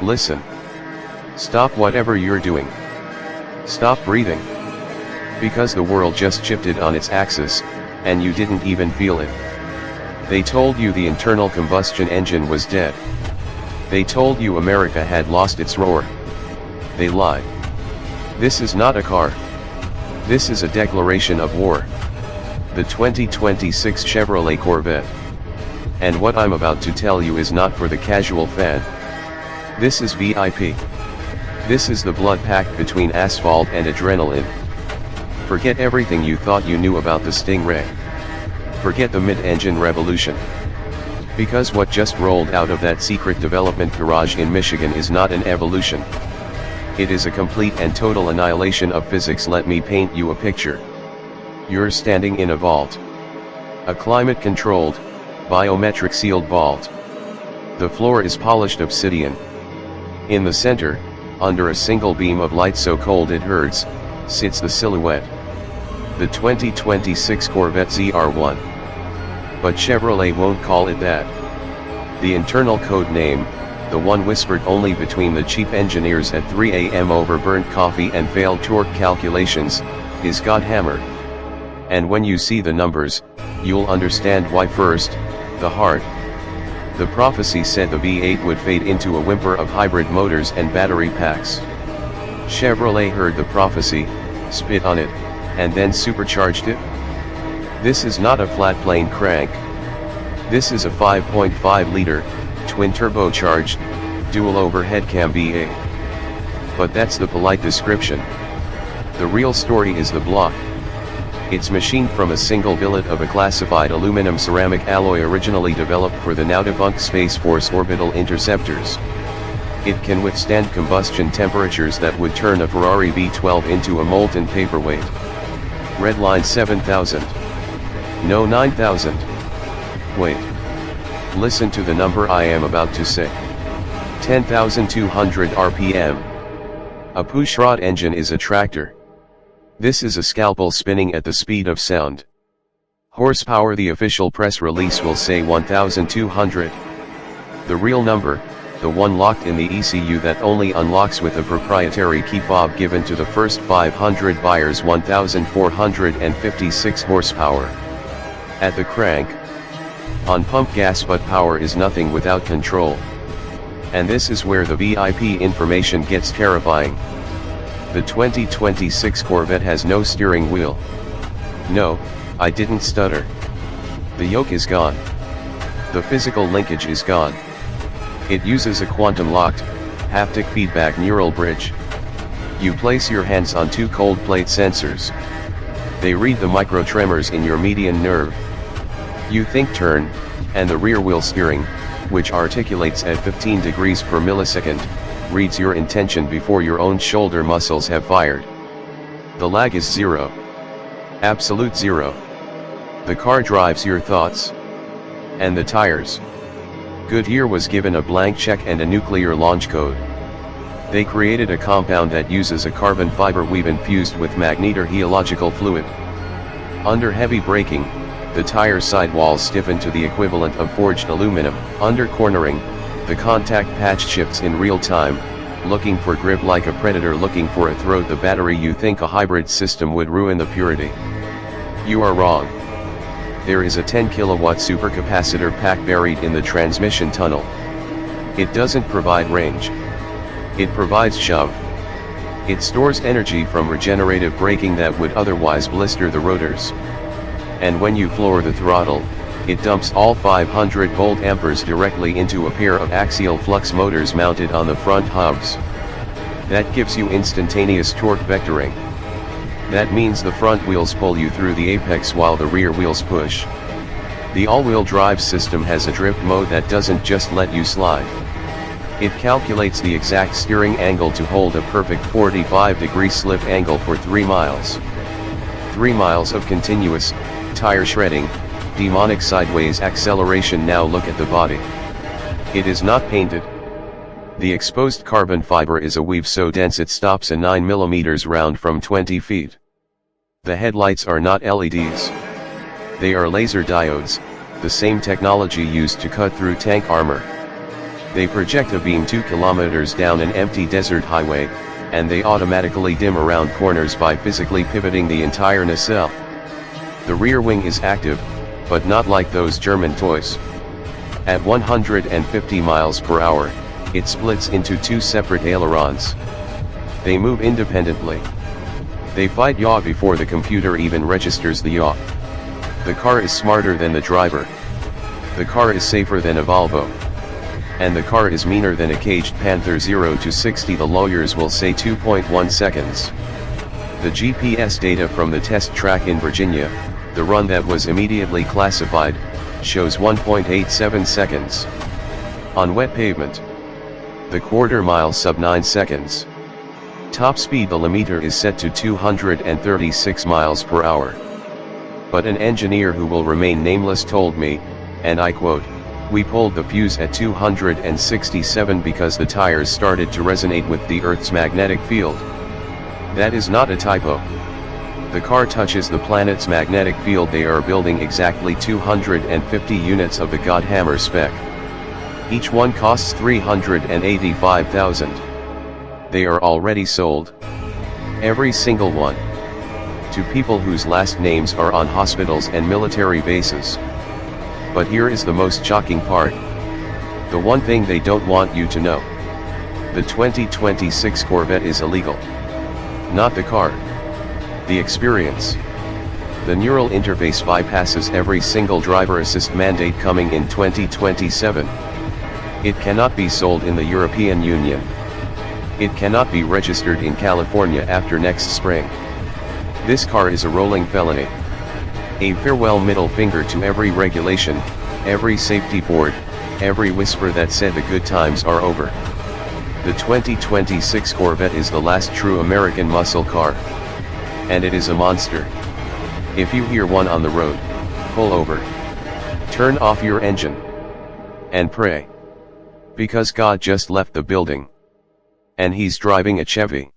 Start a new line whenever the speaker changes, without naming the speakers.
Listen. Stop whatever you're doing. Stop breathing. Because the world just shifted on its axis, and you didn't even feel it. They told you the internal combustion engine was dead. They told you America had lost its roar. They lied. This is not a car. This is a declaration of war. The 2026 Chevrolet Corvette. And what I'm about to tell you is not for the casual fan. This is VIP. This is the blood pact between asphalt and adrenaline. Forget everything you thought you knew about the Stingray. Forget the mid-engine revolution. Because what just rolled out of that secret development garage in Michigan is not an evolution. It is a complete and total annihilation of physics. Let me paint you a picture. You're standing in a vault. A climate-controlled, biometric sealed vault. The floor is polished obsidian. In the center, under a single beam of light so cold it hurts, sits the silhouette. The 2026 Corvette ZR1. But Chevrolet won't call it that. The internal code name, the one whispered only between the chief engineers at 3 a.m. over burnt coffee and failed torque calculations, is Godhammer. And when you see the numbers, you'll understand why. First, the heart. The prophecy said the V8 would fade into a whimper of hybrid motors and battery packs. Chevrolet heard the prophecy, spit on it, and then supercharged it. This is not a flat plane crank. This is a 5.5-liter, twin-turbocharged, dual overhead cam V8. But that's the polite description. The real story is the block. It's machined from a single billet of a classified aluminum ceramic alloy originally developed for the now-defunct Space Force orbital interceptors. It can withstand combustion temperatures that would turn a Ferrari V12 into a molten paperweight. Redline 7,000. No 9,000. Wait. Listen to the number I am about to say. 10,200 RPM. A pushrod engine is a tractor. This is a scalpel spinning at the speed of sound. Horsepower. The official press release will say 1,200. The real number, the one locked in the ECU that only unlocks with a proprietary key fob given to the first 500 buyers, 1,456 horsepower. At the crank, on pump gas, but power is nothing without control. And this is where the VIP information gets terrifying. The 2026 Corvette has no steering wheel. No, I didn't stutter. The yoke is gone. The physical linkage is gone. It uses a quantum-locked, haptic feedback neural bridge. You place your hands on two cold plate sensors. They read the micro tremors in your median nerve. You think turn, and the rear wheel steering, which articulates at 15 degrees per millisecond, reads your intention before your own shoulder muscles have fired. The lag is zero. Absolute zero. The car drives your thoughts. And the tires. Goodyear was given a blank check and a nuclear launch code. They created a compound that uses a carbon fiber weave infused with magnetor-heological fluid. Under heavy braking, the tire sidewalls stiffen to the equivalent of forged aluminum. Under cornering, the contact patch shifts in real time, looking for grip like a predator looking for a throat. The battery. You think a hybrid system would ruin the purity. You are wrong. There is a 10 kilowatt supercapacitor pack buried in the transmission tunnel. It doesn't provide range. It provides shove. It stores energy from regenerative braking that would otherwise blister the rotors. And when you floor the throttle, it dumps all 500 volt amperes directly into a pair of axial flux motors mounted on the front hubs. That gives you instantaneous torque vectoring. That means the front wheels pull you through the apex while the rear wheels push. The all-wheel drive system has a drift mode that doesn't just let you slide. It calculates the exact steering angle to hold a perfect 45-degree slip angle for 3 miles. 3 miles of continuous, tire shredding, demonic sideways acceleration. Now look at the body. It is not painted. The exposed carbon fiber is a weave so dense it stops a 9 mm round from 20 feet. The headlights are not LEDs. They are laser diodes, the same technology used to cut through tank armor. They project a beam 2 kilometers down an empty desert highway, and they automatically dim around corners by physically pivoting the entire nacelle. The rear wing is active, but not like those German toys. At 150 miles per hour, it splits into 2 separate ailerons. They move independently. They fight yaw before the computer even registers the yaw. The car is smarter than the driver. The car is safer than a Volvo. And the car is meaner than a caged Panther. 0 to 60 the lawyers will say 2.1 seconds. The GPS data from the test track in Virginia, the run that was immediately classified, shows 1.87 seconds. On wet pavement, the quarter mile sub 9 seconds. Top speed the limiter is set to 236 miles per hour. But an engineer who will remain nameless told me, and I quote, "We pulled the fuse at 267 because the tires started to resonate with the Earth's magnetic field." That is not a typo. The car touches the planet's magnetic field. They are building exactly 250 units of the Godhammer spec. Each one costs $385,000. They are already sold. Every single one. To people whose last names are on hospitals and military bases. But here is the most shocking part. The one thing they don't want you to know. The 2026 Corvette is illegal. Not the car. The experience. The neural interface bypasses every single driver assist mandate coming in 2027. It cannot be sold in the European Union. It cannot be registered in California after next spring. This car is a rolling felony. A farewell middle finger to every regulation, every safety board, every whisper that said the good times are over. The 2026 Corvette is the last true American muscle car. And it is a monster. If you hear one on the road, pull over. Turn off your engine. And pray. Because God just left the building. And he's driving a Chevy.